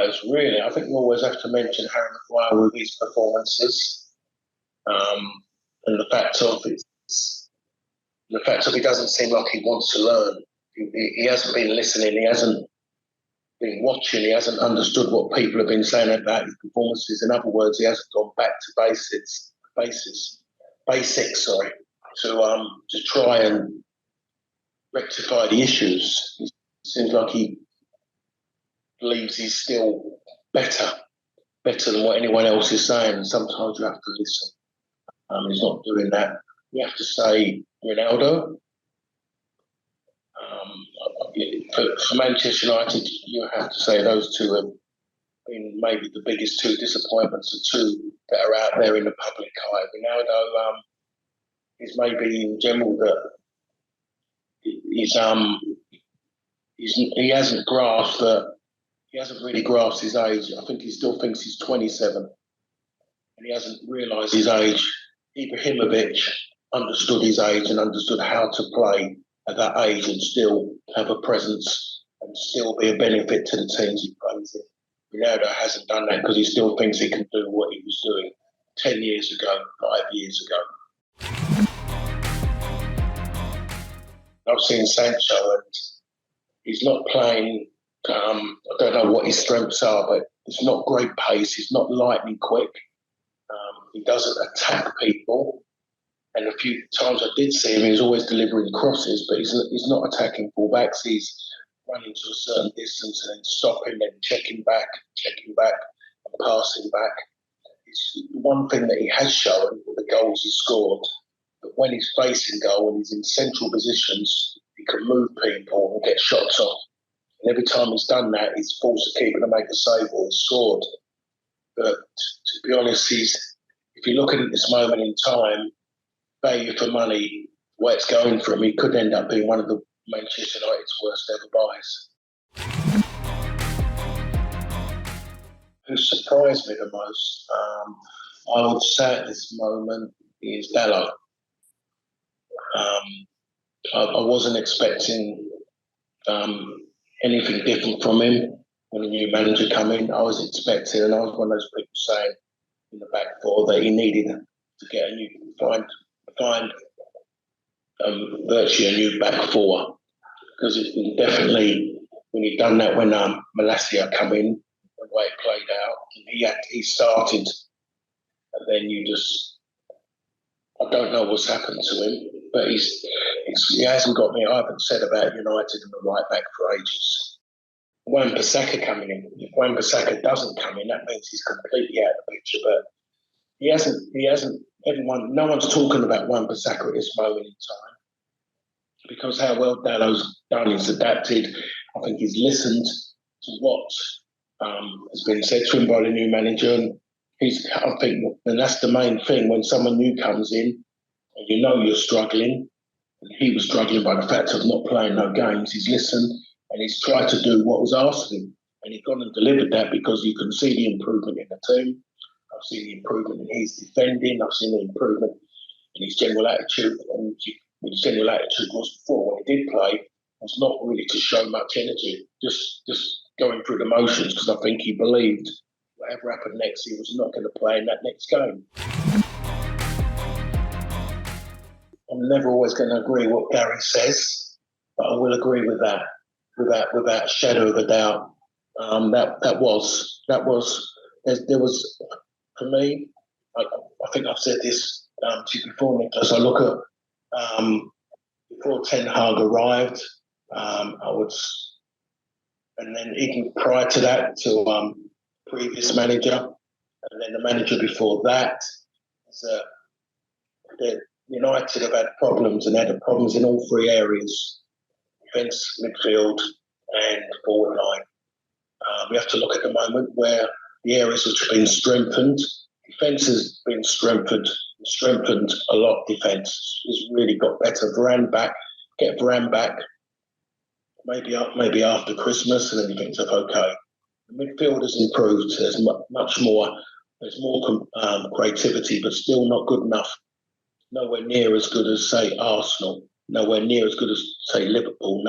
players, really. I think we always have to mention Harry Maguire with his performances, and the fact of he doesn't seem like he wants to learn. He hasn't been listening. He hasn't been watching. He hasn't understood what people have been saying about his performances. In other words, he hasn't gone back to basics. To try and rectify the issues. It seems like he believes he's still better than what anyone else is saying. And sometimes you have to listen. He's not doing that. We have to say Ronaldo. For Manchester United, you have to say those two have been maybe the biggest two disappointments, the two that are out there in the public eye. Ronaldo is maybe in general that he hasn't grasped that. He hasn't really grasped his age. I think he still thinks he's 27, and he hasn't realised his age. Ibrahimovic understood his age and understood how to play at that age and still have a presence and still be a benefit to the teams he plays in. Ronaldo hasn't done that because he still thinks he can do what he was doing 10 years ago, 5 years ago. I've seen Sancho, and he's not playing. I don't know what his strengths are, but it's not great pace. He's not lightning quick. He doesn't attack people. And a few times I did see him, he was always delivering crosses, but he's not attacking fullbacks. He's running to a certain distance and then stopping, then checking back, and passing back. It's one thing that he has shown with the goals he scored, that when he's facing goal, when he's in central positions, he can move people and get shots off. And every time he's done that, he's forced the keeper to make a save or he's scored. But to be honest, if you look at it at this moment in time, value for money, the way it's going for him, he could end up being one of the Manchester United's worst ever buys. Who surprised me the most, I would say at this moment, is Dalot. I wasn't expecting anything different from him when a new manager came in. I was expecting, and I was one of those people saying in the back four that he needed to get find virtually a new back four, because it's been definitely when he'd done that when Malacia come in, the way it played out, he started, and then I don't know what's happened to him, but he hasn't got me. I haven't said about United and the right back for ages. Wan-Bissaka coming in. If Wan-Bissaka doesn't come in, that means he's completely out of the picture. But he hasn't. No one's talking about Wan-Bissaka at this moment in time because how well Dalot's done. He's adapted. I think he's listened to what has been said to him by the new manager, and and that's the main thing when someone new comes in and you know you're struggling. And he was struggling by the fact of not playing no games. He's listened and he's tried to do what was asked of him, and he's gone and delivered that because you can see the improvement in the team. I've seen the improvement in his defending. I've seen the improvement in his general attitude. And his general attitude was before when he did play was not really to show much energy, just going through the motions, because I think he believed whatever happened next, he was not going to play in that next game. I'm never always going to agree what Gary says, but I will agree with that, without a shadow of a doubt. There was, for me, I think I've said this to you before, Nicholas. I look at before Ten Hag arrived, and then even prior to that, to previous manager, and then the manager before that, the United have had problems, and had problems in all three areas: defence, midfield, and forward line. We have to look at the moment where the areas which have been strengthened. Defence has been strengthened a lot. Defence has really got better. Get Varane back, maybe after Christmas, and then you think, okay. The midfield has improved. There's much more. There's more creativity, but still not good enough. Nowhere near as good as, say, Arsenal. Nowhere near as good as, say, Liverpool.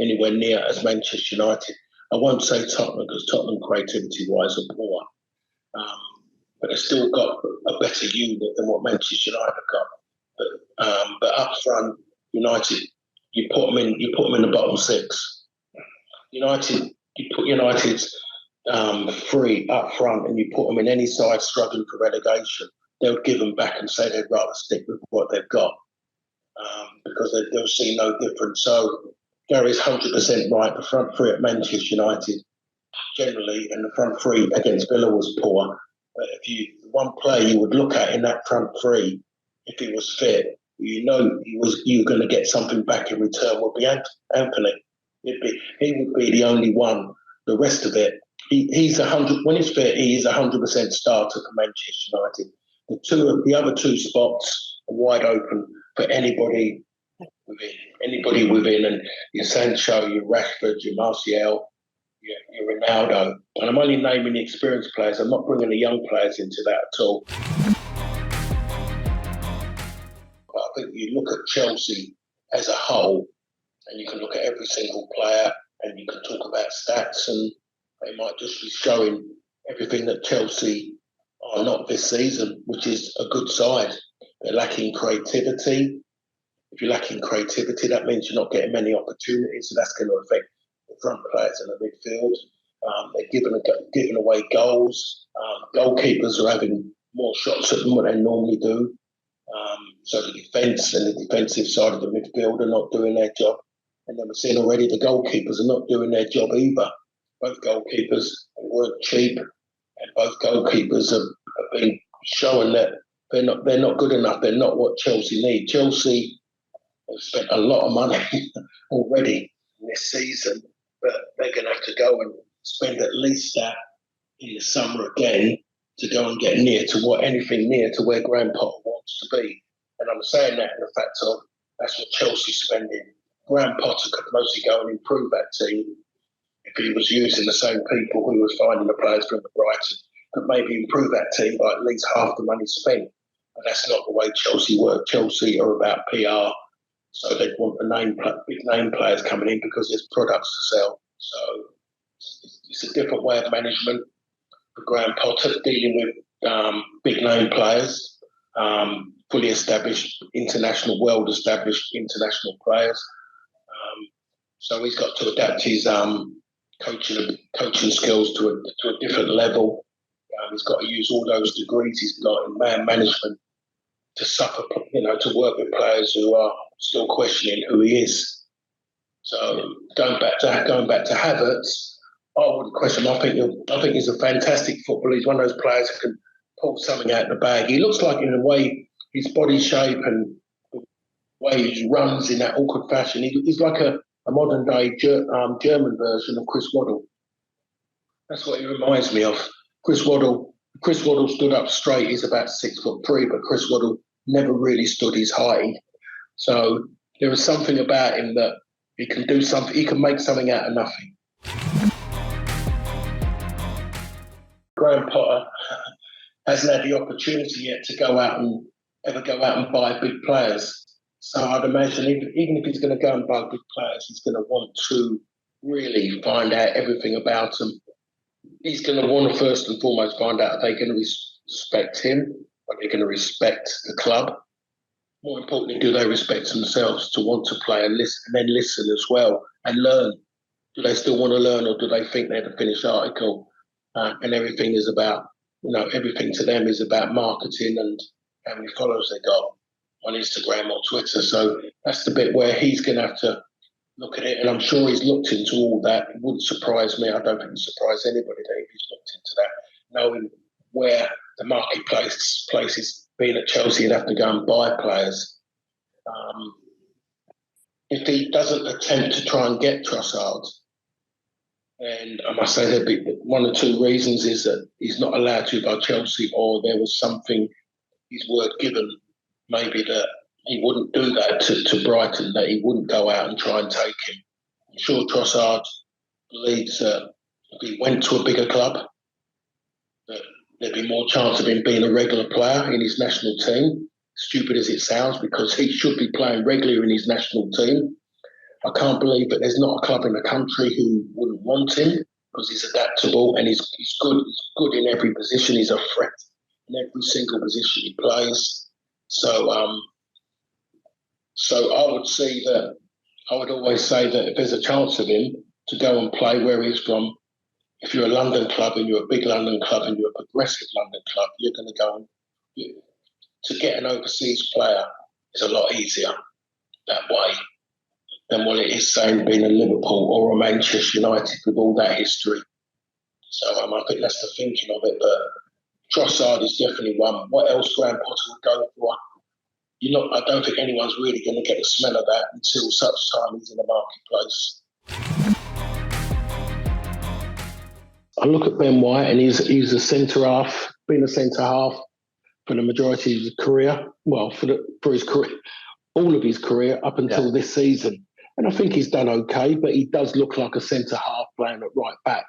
Anywhere near as Manchester United. I won't say Tottenham because Tottenham creativity-wise are poor, but they've still got a better unit than what Manchester United have got. But up front, United, you put them in the bottom six. United, you put United's three up front, and you put them in any side struggling for relegation, they'll give them back and say they'd rather stick with what they've got because they'll see no difference. So Gary's 100% right. The front three at Manchester United generally, and the front three against Villa was poor. But one player you would look at in that front three, if he was fit, you know you were going to get something back in return, would be Anthony. He would be the only one. The rest of it, he's 100. When he's fit, he is 100% starter for Manchester United. The other two spots are wide open for anybody within, and your Sancho, your Rashford, your Martial, your Ronaldo. And I'm only naming the experienced players. I'm not bringing the young players into that at all. But I think you look at Chelsea as a whole, and you can look at every single player, and you can talk about stats, and they might just be showing everything that Chelsea are not this season, which is a good side. They're lacking creativity. If you're lacking creativity, that means you're not getting many opportunities, so that's going to affect the front players in the midfield. They're giving away goals. Goalkeepers are having more shots at them than they normally do. So the defence and the defensive side of the midfield are not doing their job. And then we're seeing already the goalkeepers are not doing their job either. Both goalkeepers weren't cheap, and both goalkeepers have been showing that they're not good enough. They're not what Chelsea need. Chelsea have spent a lot of money already this season, but they're going to have to go and spend at least that in the summer again to go and get anything near to where Graham Potter wants to be. And I'm saying that in the fact of that's what Chelsea's spending. Graham Potter could mostly go and improve that team if he was using the same people who were finding the players from Brighton, could maybe improve that team by at least half the money spent. But that's not the way Chelsea work. Chelsea are about PR, so they want big name players coming in because there's products to sell. So it's a different way of management for Graham Potter, dealing with big name players, fully established well-established international players. So he's got to adapt his coaching skills to a different level. He's got to use all those degrees he's got in man management to work with players who are still questioning who he is. So going back to Havertz, I wouldn't question him. I think he's a fantastic footballer. He's one of those players who can pull something out of the bag. He looks like, in a way, his body shape and the way he runs in that awkward fashion, he's like a modern day German version of Chris Waddle. That's what he reminds me of. Chris Waddle stood up straight. He's about 6'3", but Chris Waddle never really stood his height. So there is something about him that he can do something. He can make something out of nothing. Graham Potter hasn't had the opportunity yet to go out and buy big players. So I'd imagine even if he's going to go and buy big players, he's going to want to really find out everything about them. He's going to want to first and foremost find out, are they going to respect him? Are they going to respect the club? More importantly, do they respect themselves to want to play and then listen as well and learn? Do they still want to learn, or do they think they're the finished article and everything is about, everything to them is about marketing and how many followers they got on Instagram or Twitter? So that's the bit where he's going to have to look at it, and I'm sure he's looked into all that. It wouldn't surprise me. I don't think it would surprise anybody that if he's looked into that, knowing where the marketplace is. Being at Chelsea, he'd have to go and buy players. If he doesn't attempt to try and get Trossard, then I must say there'd be one or two reasons: is that he's not allowed to by Chelsea, or there was something, his word given, maybe that he wouldn't do that to Brighton, that he wouldn't go out and try and take him. I'm sure Trossard believes that if he went to a bigger club, that there'd be more chance of him being a regular player in his national team. Stupid as it sounds, because he should be playing regularly in his national team. I can't believe that there's not a club in the country who wouldn't want him because he's adaptable and he's good. He's good in every position. He's a threat in every single position he plays. So I would say that I would always say that if there's a chance of him to go and play where he's from, if you're a London club and you're a big London club and you're a progressive London club, you're going to go and to get an overseas player is a lot easier that way than what it is saying being a Liverpool or a Manchester United with all that history. So I think that's the thinking of it. But Trossard is definitely one. What else Graham Potter would go for? I don't think anyone's really going to get the smell of that until such time he's in the marketplace. I look at Ben White and he's a centre half, been a centre half for the majority of his career. Well, for his career, all of his career up until this season. And I think he's done okay, but he does look like a centre half playing at right back.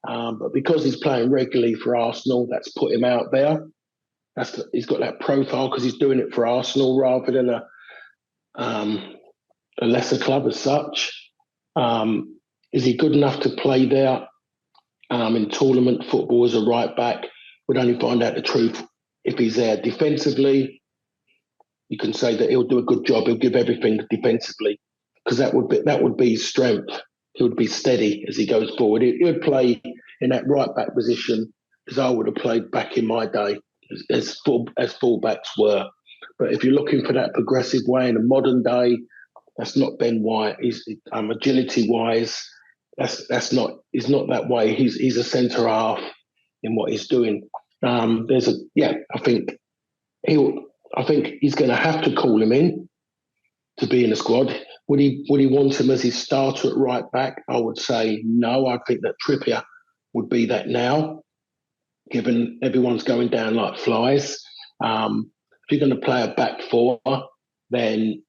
But because he's playing regularly for Arsenal, that's put him out there. He's got that profile because he's doing it for Arsenal rather than a lesser club as such. Is he good enough to play there in tournament football as a right back? We'd only find out the truth if he's there. Defensively, you can say that he'll do a good job. He'll give everything defensively because that would be his strength. He would be steady as he goes forward. He would play in that right back position as I would have played back in my day, as fullbacks were. But if you're looking for that progressive way in a modern day, that's not Ben White. He's agility wise, he's not that way. He's a centre half in what he's doing. I think he's going to have to call him in to be in the squad. Would he want him as his starter at right back? I would say no. I think that Trippier would be that now, given everyone's going down like flies. If you're going to play a back four, then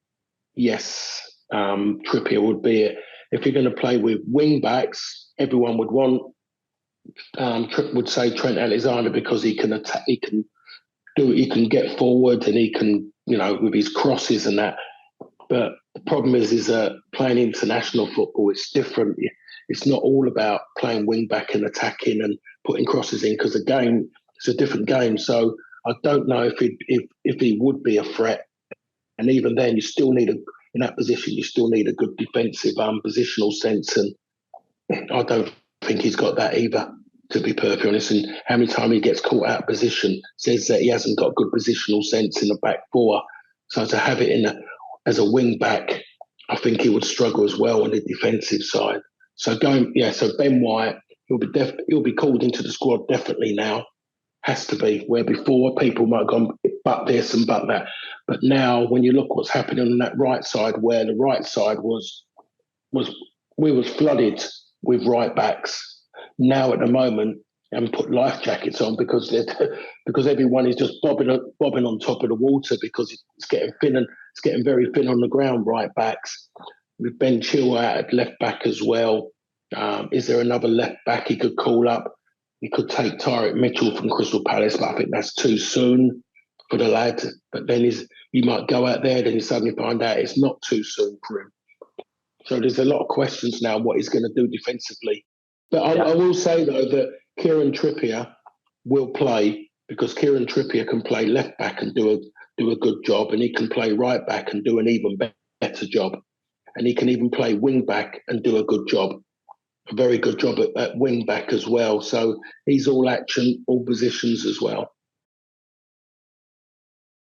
yes, Trippier would be it. If you're going to play with wing backs, everyone would say Trent Alexander because he can attack, he can get forward and he can, with his crosses and that. But the problem is that playing international football, it's different. It's not all about playing wing back and attacking and putting crosses in because it's a different game. So I don't know if he would be a threat. And even then, in that position, you still need a good defensive positional sense. And I don't think he's got that either, to be perfectly honest. And how many times he gets caught out of position says that he hasn't got good positional sense in the back four. So to have it as a wing back, I think he would struggle as well on the defensive side. So Ben White, he'll be called into the squad definitely now. Has to be. Where before people might have gone but this and but that, but now when you look what's happening on that right side, where the right side was flooded with right backs. Now at the moment, they haven't put life jackets on because everyone is just bobbing on top of the water because it's getting thin and it's getting very thin on the ground. Right backs with Ben Chilwell at left back as well. Is there another left back he could call up? He could take Tyrick Mitchell from Crystal Palace, but I think that's too soon for the lad. But then he might go out there, then you suddenly find out it's not too soon for him. So there's a lot of questions now what he's going to do defensively. But I will say, though, that Kieran Trippier will play because Kieran Trippier can play left back and do a good job, and he can play right back and do an even better job. And he can even play wing back and do a good job. A very good job at wing back as well. So he's all action, all positions as well.